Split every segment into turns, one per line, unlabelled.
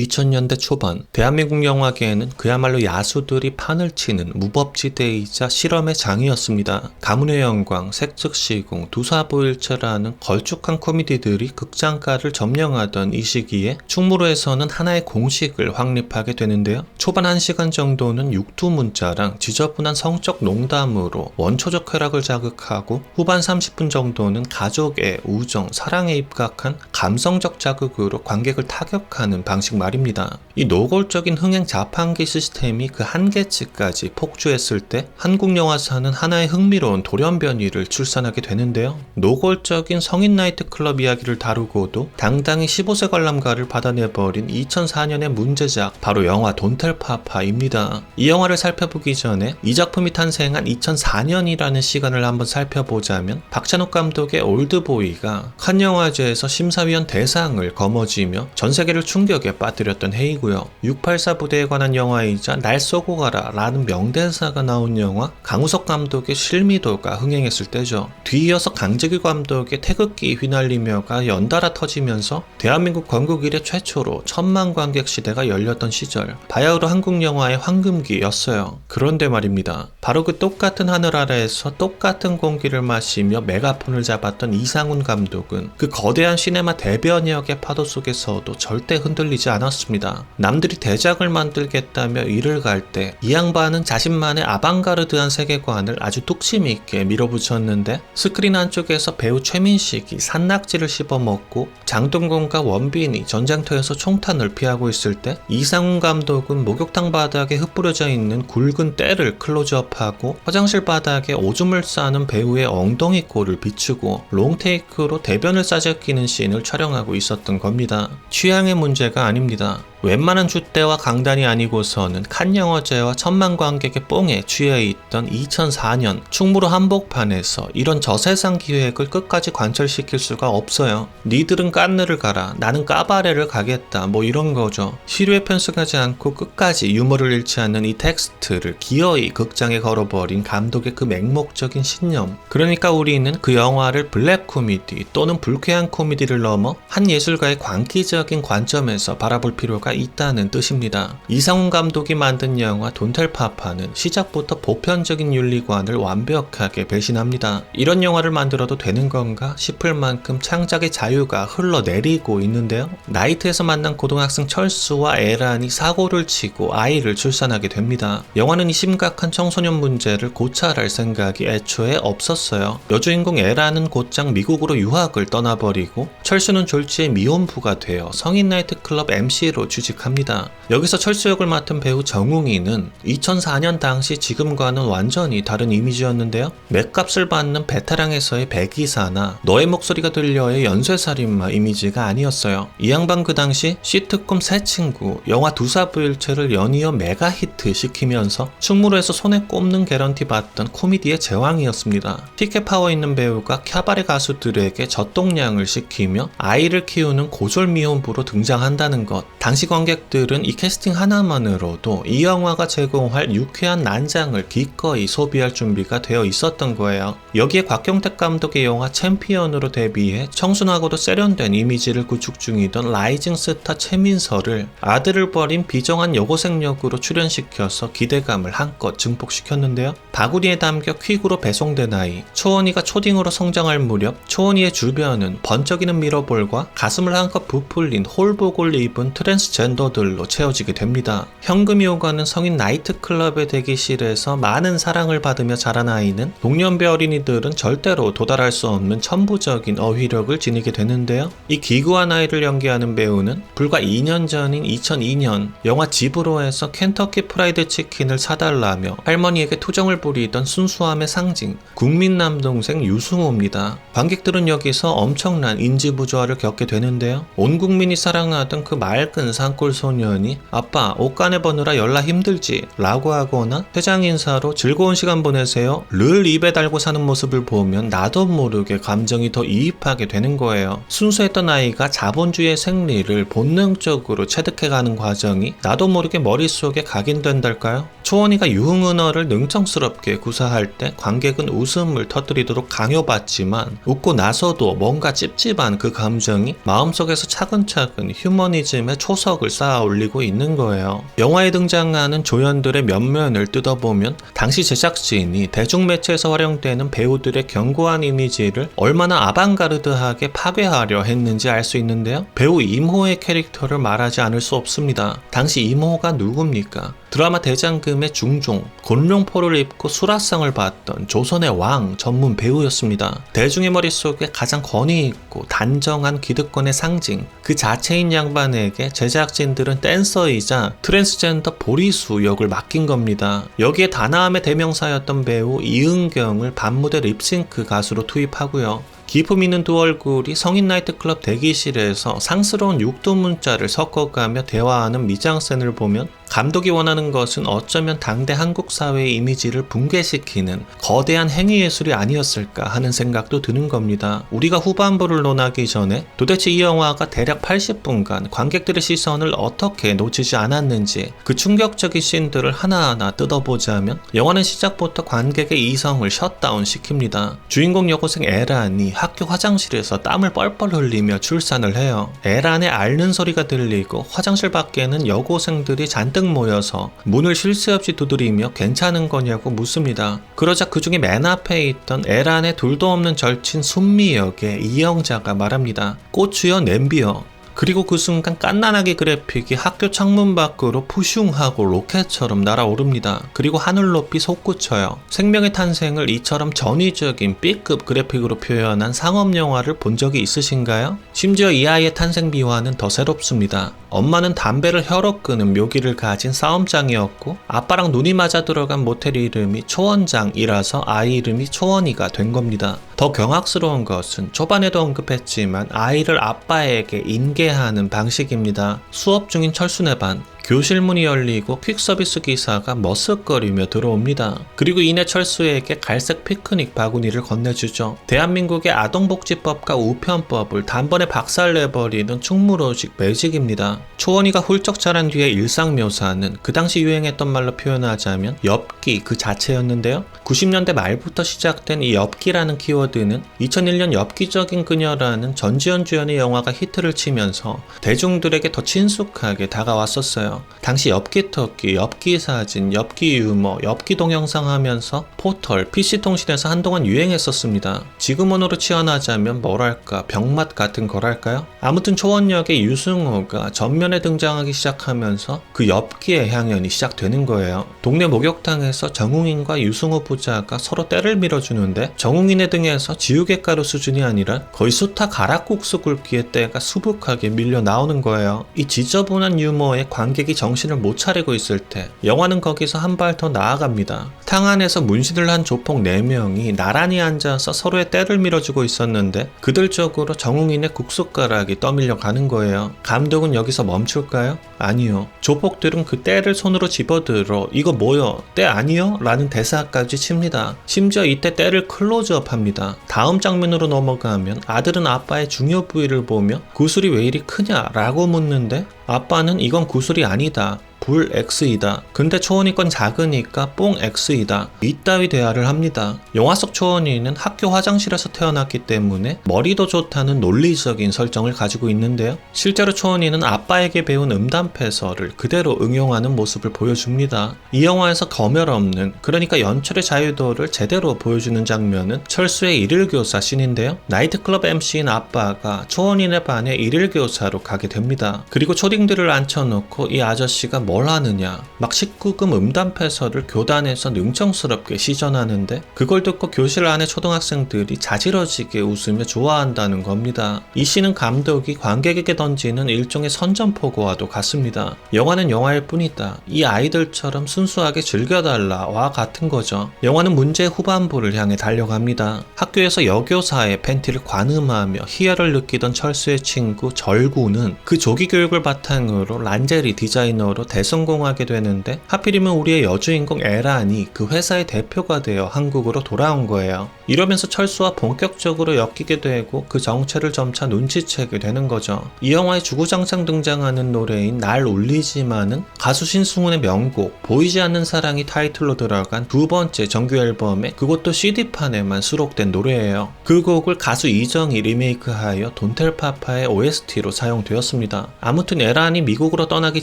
2000년대 초반 대한민국 영화계에는 그야말로 야수들이 판을 치는 무법지대이자 실험의 장이었습니다. 가문의 영광, 색즉시공, 두사부일체라는 걸쭉한 코미디들이 극장가를 점령하던 이 시기에 충무로에서는 하나의 공식을 확립하게 되는데요. 초반 1시간 정도는 육두문자랑 지저분한 성적 농담으로 원초적 쾌락을 자극하고 후반 30분 정도는 가족의 우정, 사랑에 입각한 감성적 자극으로 관객을 타격하는 방식 말입니다. 이 노골적인 흥행 자판기 시스템이 그 한계치까지 폭주했을 때 한국 영화사는 하나의 흥미로운 돌연변이를 출산하게 되는데요. 노골적인 성인 나이트클럽 이야기를 다루고도 당당히 15세 관람가를 받아내버린 2004년의 문제작, 바로 영화 돈텔 파파입니다. 이 영화를 살펴보기 전에 이 작품이 탄생한 2004년이라는 시간을 한번 살펴보자면 박찬욱 감독의 올드보이가 칸 영화제에서 심사위원 대상을 거머쥐며 전세계를 충격에 빠뜨렸던 해이고요. 684 부대에 관한 영화이자 날 쏘고 가라 라는 명대사가 나온 영화 강우석 감독의 실미도가 흥행했을 때죠. 뒤이어서 강재규 감독의 태극기 휘날리며가 연달아 터지면서 대한민국 건국 이래 최초로 1000만 관객 시대가 열렸던 시절, 바야흐로 한국 영화의 황금기였어요. 그런데 말입니다. 바로 그 똑같은 하늘 아래에서 똑같은 공기를 마시며 메가폰을 잡았던 이상훈 감독은 그 거대한 시네마 대변역의 파도 속에서도 절대 흔들리지 않았습니다. 남들이 대작을 만들겠다며 일을 갈 때 이 양반은 자신만의 아방가르드한 세계관을 아주 뚝심 있게 밀어붙였는데, 스크린 한쪽에서 배우 최민식이 산낙지를 씹어먹고 장동건과 원빈이 전쟁터에서 총탄을 피하고 있을 때 이상훈 감독은 목욕탕 바닥에 흩뿌려져 있는 굵은 때를 클로즈업하고 화장실 바닥에 오줌을 싸는 배우의 엉덩이 꼴을 비추고 롱테이크로 대변을 싸제끼는 씬을 촬영하고 있었던 겁니다. 취향의 문제가 아닙니다. 웬만한 줏대와 강단이 아니고서는 칸 영화제와 1000만 관객의 뽕에 취해있던 2004년 충무로 한복판에서 이런 저세상 기획을 끝까지 관철시킬 수가 없어요. 니들은 깐느를 가라, 나는 까바레를 가겠다, 뭐 이런 거죠. 시류에 편승하지 않고 끝까지 유머를 잃지 않는 이 텍스트를 기어이 극장에 걸어버린 감독의 그 맹목적인 신념. 그러니까 우리는 그 영화를 블랙 코미디 또는 불쾌한 코미디를 넘어 한 예술가의 광기적인 관점에서 바라볼 필요가 있다는 뜻입니다. 이상훈 감독이 만든 영화 돈텔 파파는 시작부터 보편적인 윤리관을 완벽하게 배신합니다. 이런 영화를 만들어도 되는 건가 싶을 만큼 창작의 자유가 흘러내리고 있는데요. 나이트에서 만난 고등학생 철수와 에란이 사고를 치고 아이를 출산하게 됩니다. 영화는 이 심각한 청소년 문제를 고찰할 생각이 애초에 없었어요. 여주인공 에란은 곧장 미국으로 유학을 떠나버리고 철수는 졸지에 미혼부가 되어 성인 나이트클럽 MC로 취직합니다. 여기서 철수 역을 맡은 배우 정웅이는 2004년 당시 지금과는 완전히 다른 이미지였는데요. 맥값을 받는 베테랑에서의 백이사나 너의 목소리가 들려의 연쇄살인마 이미지가 아니었어요. 이 양반 그 당시 시트콤 새 친구, 영화 두사부일체를 연이어 메가 히트 시키면서 충무로에서 손에 꼽는 개런티 받던 코미디의 제왕이었습니다. 티켓 파워 있는 배우가 캬바레 가수들에게 젖동량을 시키며 아이를 키우는 고졸 미혼부로 등장한다는 것. 당시 관객들은 이 캐스팅 하나만으로도 이 영화가 제공할 유쾌한 난장을 기꺼이 소비할 준비가 되어 있었던 거예요. 여기에 곽경택 감독의 영화 챔피언으로 데뷔해 청순하고도 세련된 이미지를 구축 중이던 라이징 스타 최민서를 아들을 버린 비정한 여고생 역으로 출연시켜서 기대감을 한껏 증폭시켰는데요. 바구니에 담겨 퀵으로 배송된 아이, 초원이가 초딩으로 성장할 무렵 초원이의 주변은 번쩍이는 미러볼과 가슴을 한껏 부풀린 홀복을 입은 트랜스젠더들로 채워지게 됩니다. 현금이 오가는 성인 나이트클럽의 대기실에서 많은 사랑을 받으며 자란 아이는 동년배 어린이들은 절대로 도달할 수 없는 천부적인 어휘력을 지니게 되는데요. 이 기구한 아이를 연기하는 배우는 불과 2년 전인 2002년 영화 집으로에서 켄터키 프라이드 치킨을 사달라며 할머니에게 투정을 부리던 순수함의 상징, 국민 남동생 유승호입니다. 관객들은 여기서 엄청난 인지부조화를 겪게 되는데요. 온 국민이 사랑하던 그 맑은 산골 소년이 아빠 옷가네 버느라 연락 힘들지 라고 하거나 회장 인사로 즐거운 시간 보내세요 를 입에 달고 사는 모습을 보면 나도 모르게 감정이 더 이입하게 되는 거예요. 순수했던 아이가 자본주의의 생리를 본능적으로 체득해가는 과정이 나도 모르게 머릿속에 각인된달까요? 초원이가 유흥은어를 능청스럽게 구사할 때 관객은 웃음을 터뜨리도록 강요받지만 웃고 나서도 뭔가 찝찝한 그 감정이 마음속에서 차근차근 휴머니즘의 초석을 쌓아 올리고 있는 거예요. 영화에 등장하는 조연들의 면면을 뜯어보면 당시 제작진이 대중매체에서 활용되는 배우들의 견고한 이미지를 얼마나 아방가르드하게 파괴하려 했는지 알 수 있는데요. 배우 임호의 캐릭터를 말하지 않을 수 없습니다. 당시 임호가 누굽니까? 드라마 대장금의 중종, 곤룡포를 입고 수라상을 받던 조선의 왕 전문 배우였습니다. 대중의 머릿속에 가장 권위 있고 단정한 기득권의 상징, 그 자체인 양반에게 제작진들은 댄서이자 트랜스젠더 보리수 역을 맡긴 겁니다. 여기에 다나함의 대명사였던 배우 이은경을 반무대 립싱크 가수로 투입하고요. 기품 있는 두 얼굴이 성인 나이트클럽 대기실에서 상스러운 육두 문자를 섞어가며 대화하는 미장센을 보면 감독이 원하는 것은 어쩌면 당대 한국 사회의 이미지를 붕괴시키는 거대한 행위예술이 아니었을까 하는 생각도 드는 겁니다. 우리가 후반부를 논하기 전에 도대체 이 영화가 대략 80분간 관객들의 시선을 어떻게 놓치지 않았는지 그 충격적인 씬들을 하나하나 뜯어보자면 영화는 시작부터 관객의 이성을 셧다운 시킵니다. 주인공 여고생 에란이 학교 화장실에서 땀을 뻘뻘 흘리며 출산을 해요. 에란의 앓는 소리가 들리고 화장실 밖에는 여고생들이 잔뜩 모여서 문을 쉴 새 없이 두드리며 괜찮은 거냐고 묻습니다. 그러자 그 중에 맨 앞에 있던 에란의 둘도 없는 절친 순미 역의 이영자가 말합니다. 고추여 냄비여. 그리고 그 순간 깐난하게 그래픽이 학교 창문 밖으로 푸슝하고 로켓처럼 날아오릅니다. 그리고 하늘 높이 솟구쳐요. 생명의 탄생을 이처럼 전위적인 B급 그래픽으로 표현한 상업영화를 본 적이 있으신가요? 심지어 이 아이의 탄생 비화는 더 새롭습니다. 엄마는 담배를 혀로 끄는 묘기를 가진 싸움장이었고 아빠랑 눈이 맞아 들어간 모텔 이름이 초원장이라서 아이 이름이 초원이가 된 겁니다. 더 경악스러운 것은 초반에도 언급했지만 아이를 아빠에게 인계하는 방식입니다. 수업 중인 철순의 반, 교실 문이 열리고 퀵서비스 기사가 머쓱거리며 들어옵니다. 그리고 이내 철수에게 갈색 피크닉 바구니를 건네주죠. 대한민국의 아동복지법과 우편법을 단번에 박살내버리는 충무로식 매직입니다. 초원이가 훌쩍 자란 뒤의 일상 묘사는 그 당시 유행했던 말로 표현하자면 엽기 그 자체였는데요. 90년대 말부터 시작된 이 엽기라는 키워드는 2001년 엽기적인 그녀라는 전지현 주연의 영화가 히트를 치면서 대중들에게 더 친숙하게 다가왔었어요. 당시 엽기 터키, 엽기 사진, 엽기 유머, 엽기 동영상 하면서 포털, PC통신에서 한동안 유행했었습니다. 지금으로 치환하자면 뭐랄까 병맛 같은 거랄까요? 아무튼 초원 역의 유승호가 전면에 등장하기 시작하면서 그 엽기의 향연이 시작되는 거예요. 동네 목욕탕에서 정웅인과 유승호 부자가 서로 때를 밀어주는데 정웅인의 등에서 지우개가루 수준이 아니라 거의 수타 가락국수 굵기의 때가 수북하게 밀려 나오는 거예요. 이 지저분한 유머에 관객이 정신을 못 차리고 있을 때 영화는 거기서 한 발 더 나아갑니다. 탕 안에서 문신을 한 조폭 4명이 나란히 앉아서 서로의 때를 밀어주고 있었는데 그들 쪽으로 정웅인의 국숟가락이 떠밀려 가는 거예요. 감독은 여기서 멈출까요? 아니요. 조폭들은 그 때를 손으로 집어들어 이거 뭐여? 때 아니요? 라는 대사까지 칩니다. 심지어 이때 때를 클로즈업 합니다. 다음 장면으로 넘어가면 아들은 아빠의 중요 부위를 보며 구슬이 왜 이리 크냐? 라고 묻는데 아빠는 이건 구슬이 아니다. 불 X이다. 근데 초원이 건 작으니까 뽕 X이다. 이따위 대화를 합니다. 영화 속 초원이는 학교 화장실에서 태어났기 때문에 머리도 좋다는 논리적인 설정을 가지고 있는데요. 실제로 초원이는 아빠에게 배운 음담패설을 그대로 응용하는 모습을 보여줍니다. 이 영화에서 검열 없는, 그러니까 연출의 자유도를 제대로 보여주는 장면은 철수의 일일교사 씬인데요. 나이트클럽 MC인 아빠가 초원이네 반에 일일교사로 가게 됩니다. 그리고 초딩들을 앉혀놓고 이 아저씨가 뭘 하느냐, 막 19금 음담패설을 교단에서 능청스럽게 시전하는데 그걸 듣고 교실 안의 초등학생들이 자지러지게 웃으며 좋아한다는 겁니다. 이 씬은 감독이 관객에게 던지는 일종의 선전포고와도 같습니다. 영화는 영화일 뿐이다. 이 아이들처럼 순수하게 즐겨달라와 같은 거죠. 영화는 문제의 후반부를 향해 달려갑니다. 학교에서 여교사의 팬티를 관음하며 희열을 느끼던 철수의 친구 절구는 그 조기 교육을 바탕으로 란제리 디자이너로 대성공하게 되는데 하필이면 우리의 여주인공 에란이 그 회사의 대표가 되어 한국으로 돌아온 거예요. 이러면서 철수와 본격적으로 엮이게 되고 그 정체를 점차 눈치채게 되는 거죠. 이 영화에 주구장창 등장하는 노래인 날 울리지마는 가수 신승훈의 명곡 보이지 않는 사랑이 타이틀로 들어간 두 번째 정규 앨범에 그것도 CD판에만 수록된 노래예요. 그 곡을 가수 이정이 리메이크하여 돈텔파파의 OST로 사용되었습니다. 아무튼 에란이 미국으로 떠나기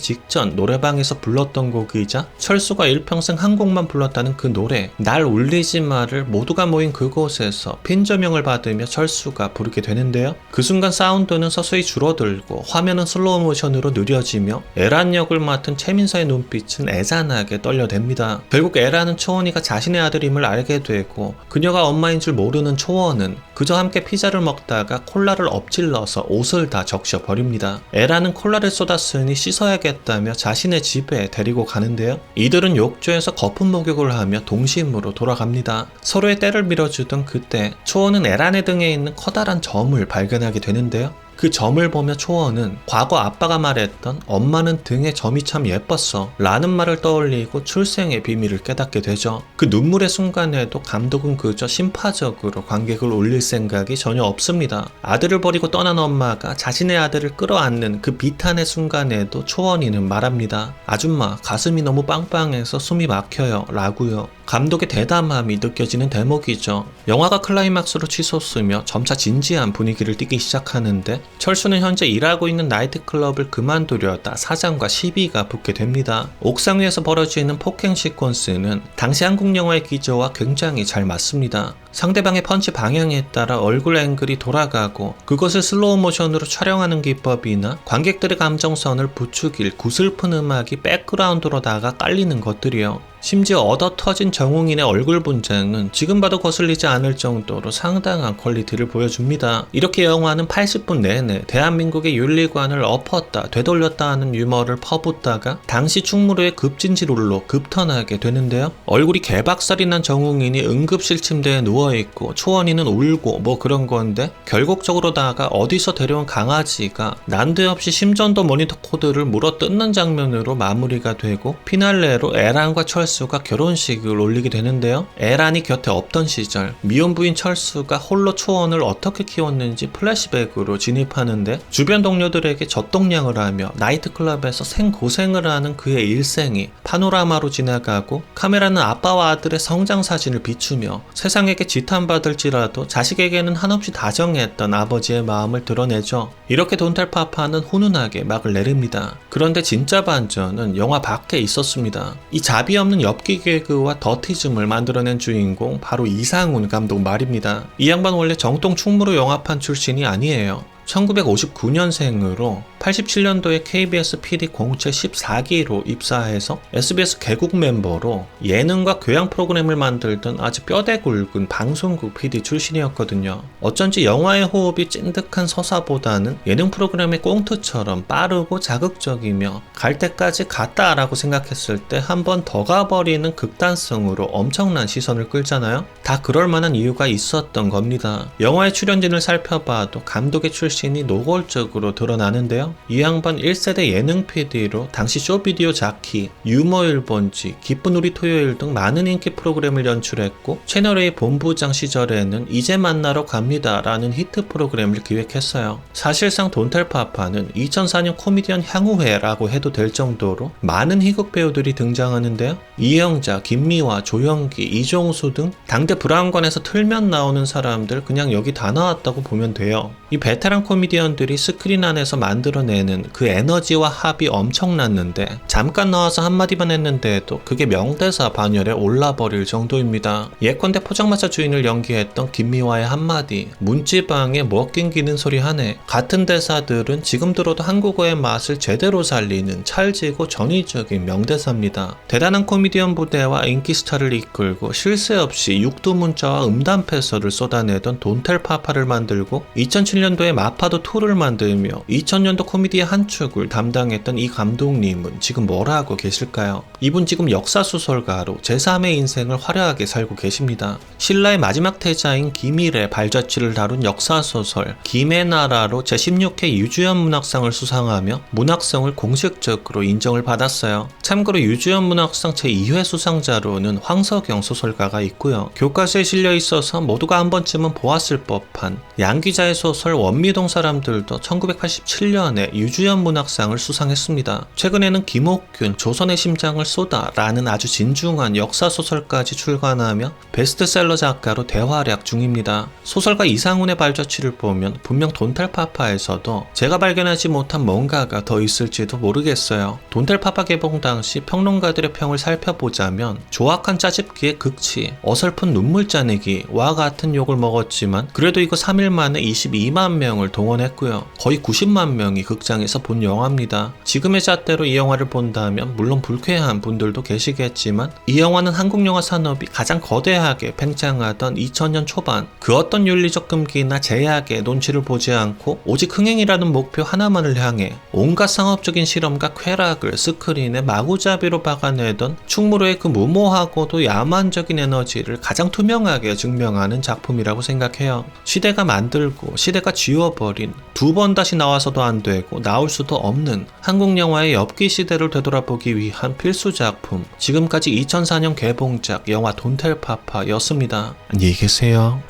직전 노래방에서 불렀던 곡이자 철수가 일평생 한 곡만 불렀다는 그 노래 날 울리지마를 모두가 모인 그곳에서 핀저명을 받으며 철수가 부르게 되는데요. 그 순간 사운드는 서서히 줄어들고 화면은 슬로우 모션으로 느려지며 에란 역을 맡은 최민서의 눈빛은 애잔하게 떨려댑니다. 결국 에란은 초원이가 자신의 아들임을 알게 되고 그녀가 엄마인 줄 모르는 초원은 그저 함께 피자를 먹다가 콜라를 엎질러서 옷을 다 적셔버립니다. 에란은 콜라를 쏟았으니 씻어야겠다며 자신의 집에 데리고 가는데요. 이들은 욕조에서 거품 목욕을 하며 동심으로 돌아갑니다. 서로의 때를 밀어주던 그때 초원은 에란의 등에 있는 커다란 점을 발견하게 되는데요. 그 점을 보며 초원은 과거 아빠가 말했던 엄마는 등에 점이 참 예뻤어 라는 말을 떠올리고 출생의 비밀을 깨닫게 되죠. 그 눈물의 순간에도 감독은 그저 심파적으로 관객을 울릴 생각이 전혀 없습니다. 아들을 버리고 떠난 엄마가 자신의 아들을 끌어안는 그 비탄의 순간에도 초원이는 말합니다. 아줌마 가슴이 너무 빵빵해서 숨이 막혀요 라고요. 감독의 대담함이 느껴지는 대목이죠. 영화가 클라이막스로 치솟으며 점차 진지한 분위기를 띠기 시작하는데 철수는 현재 일하고 있는 나이트클럽을 그만두려다 사장과 시비가 붙게 됩니다. 옥상 위에서 벌어지는 폭행 시퀀스는 당시 한국 영화의 기조와 굉장히 잘 맞습니다. 상대방의 펀치 방향에 따라 얼굴 앵글이 돌아가고 그것을 슬로우 모션으로 촬영하는 기법이나 관객들의 감정선을 부추길 구슬픈 음악이 백그라운드로다가 깔리는 것들이요. 심지어 얻어 터진 정웅인의 얼굴 분장은 지금 봐도 거슬리지 않을 정도로 상당한 퀄리티를 보여줍니다. 이렇게 영화는 80분 내내 대한민국의 윤리관을 엎었다 되돌렸다 하는 유머를 퍼붓다가 당시 충무로의 급진지롤로 급턴하게 되는데요. 얼굴이 개박살이 난 정웅인이 응급실 침대에 누워있고 초원이는 울고 뭐 그런 건데 결국적으로다가 어디서 데려온 강아지가 난데없이 심전도 모니터 코드를 물어뜯는 장면으로 마무리가 되고 피날레로 에란과 철수가 결혼식을 올리게 되는데요. 에란이 곁에 없던 시절 미혼 부인 철수가 홀로 초원을 어떻게 키웠는지 플래시백으로 진입하는데 주변 동료들에게 젖동냥을 하며 나이트클럽에서 생고생을 하는 그의 일생이 파노라마로 지나가고 카메라는 아빠와 아들의 성장 사진을 비추며 세상에게 지탄받을지라도 자식에게는 한없이 다정했던 아버지의 마음을 드러내죠. 이렇게 돈텔파파는 훈훈하게 막을 내립니다. 그런데 진짜 반전은 영화 밖에 있었습니다. 이 자비 없는 엽기 개그와 더티즘을 만들어낸 주인공 바로 이상훈 감독 말입니다. 이 양반 원래 정통 충무로 영화판 출신이 아니에요. 1959년생으로 87년도에 KBS PD 공채 14기로 입사해서 SBS 개국 멤버로 예능과 교양 프로그램을 만들던 아주 뼈대 굵은 방송국 PD 출신이었거든요. 어쩐지 영화의 호흡이 찐득한 서사보다는 예능 프로그램의 꽁트처럼 빠르고 자극적이며 갈 때까지 갔다 라고 생각했을 때 한 번 더 가버리는 극단성으로 엄청난 시선을 끌잖아요. 다 그럴 만한 이유가 있었던 겁니다. 영화의 출연진을 살펴봐도 감독의 출신이 노골적으로 드러나는데요. 이 양반 1세대 예능 PD로 당시 쇼비디오 자키, 유머 1번지, 기쁜 우리 토요일 등 많은 인기 프로그램을 연출했고 채널A 본부장 시절에는 이제 만나러 갑니다 라는 히트 프로그램을 기획했어요. 사실상 돈텔파파는 2004년 코미디언 향후회라고 해도 될 정도로 많은 희극 배우들이 등장하는데요. 이영자, 김미화, 조영기, 이종수 등 당대 브라운관에서 틀면 나오는 사람들 그냥 여기 다 나왔다고 보면 돼요. 이 베테랑 코미디언들이 스크린 안에서 만들어내는 그 에너지와 합이 엄청났는데 잠깐 나와서 한마디만 했는데도 그게 명대사 반열에 올라버릴 정도입니다. 예컨대 포장마차 주인을 연기했던 김미화의 한마디 문지방에 뭐 낑기는 소리 하네 같은 대사들은 지금 들어도 한국어의 맛을 제대로 살리는 찰지고 전위적인 명대사입니다. 대단한 코미디언 부대와 인기 스타를 이끌고 쉴 새 없이 육두문자와 음담패설을 쏟아내던 돈텔파파를 만들고 2007년도에 가파도2를 만들며 2000년도 코미디의 한 축을 담당했던 이 감독님은 지금 뭘 하고 계실까요? 이분 지금 역사소설가로 제3의 인생을 화려하게 살고 계십니다. 신라의 마지막 태자인 김일의 발자취를 다룬 역사소설 김의 나라로 제16회 유주연 문학상을 수상하며 문학성을 공식적으로 인정을 받았어요. 참고로 유주연 문학상 제2회 수상자로는 황석영 소설가가 있고요. 교과서에 실려 있어서 모두가 한 번쯤은 보았을 법한 양 기자의 소설 원미동 사람들도 1987년에 유주연 문학상을 수상했습니다. 최근에는 김옥균 조선의 심장을 쏟아 라는 아주 진중한 역사소설까지 출간하며 베스트셀러 작가로 대활약 중입니다. 소설가 이상훈의 발자취를 보면 분명 돈텔파파에서도 제가 발견하지 못한 뭔가가 더 있을지도 모르겠어요. 돈텔파파 개봉 당시 평론가들의 평을 살펴보자면 조악한 짜집기의 극치, 어설픈 눈물 짜내기와 같은 욕을 먹었지만 그래도 이거 3일 만에 22만 명을 동원했고요. 거의 90만 명이 극장에서 본 영화입니다. 지금의 잣대로 이 영화를 본다면 물론 불쾌한 분들도 계시겠지만 이 영화는 한국 영화 산업이 가장 거대하게 팽창하던 2000년 초반 그 어떤 윤리적 금기나 제약의 논치를 보지 않고 오직 흥행이라는 목표 하나만을 향해 온갖 상업적인 실험과 쾌락을 스크린에 마구잡이로 박아내던 충무로의 그 무모하고도 야만적인 에너지를 가장 투명하게 증명하는 작품이라고 생각해요. 시대가 만들고 시대가 지워버린 두 번 다시 나와서도 안 되고 나올 수도 없는 한국 영화의 엽기 시대를 되돌아보기 위한 필수 작품, 지금까지 2004년 개봉작 영화 돈텔파파였습니다. 안녕히 계세요.